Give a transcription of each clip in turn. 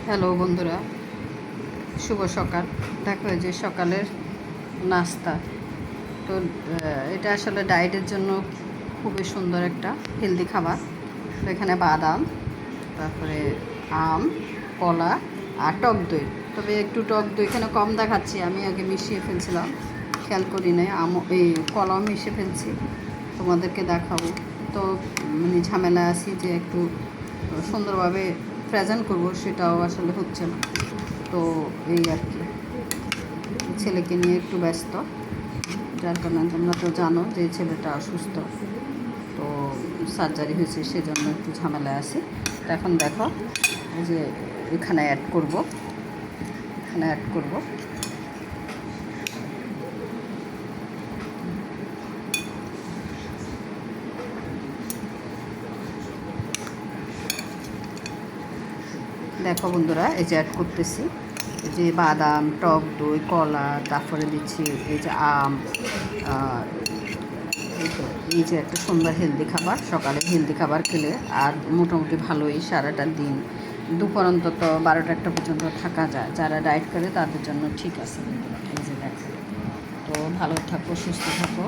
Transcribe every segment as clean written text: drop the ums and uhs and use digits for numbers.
Hello বন্ধুরা, শুভ সকাল। দেখো এই যে সকালের নাস্তা। তো এটা আসলে ডায়েটের জন্য খুবই সুন্দর একটা হেলদি খাবার। তো এখানে বাদাম, তারপরে আম, কলা আর টক দই। তবে একটু টক দই এখানে কম দেখাচ্ছি, আমি আগে মিশিয়ে ফেলছিলাম, খেয়াল করি নাই। এই কলাও মিশিয়ে ফেলছি, তোমাদেরকে দেখাবো। তো মানে ঝামেলা আছি যে একটু সুন্দরভাবে প্রেজেন্ট করব, সেটাও আসলে হচ্ছে না। তো এই আর কি, ছেলেকে নিয়ে একটু ব্যস্ত, যার কারণে তোমরা তো জানো যে ছেলেটা অসুস্থ, তো সার্জারি হয়েছে, সেজন্য একটু ঝামেলায় আছে। তো এখন দেখো এই যে এখানে অ্যাড করব, দেখো বন্ধুরা, এই যে অ্যাড করতেছি যে বাদাম, টক দই, কলা, তারপরে দিচ্ছি এই যে আম। এই যে একটা সুন্দর হেলদি খাবার, সকালে হেলদি খাবার খেলে আর মোটামুটি ভালোই সারাটা দিন, দুপুর অন্তত 12টা-1টা পর্যন্ত থাকা যায়। যারা ডায়েট করে তাদের জন্য ঠিক আছে। এই যে দেখো, তো ভালো থাকো, সুস্থ থাকো,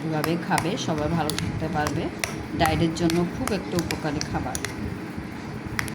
এভাবে খাবে, সবাই ভালো থাকতে পারবে। ডায়েটের জন্য খুব একটা উপকারী খাবার।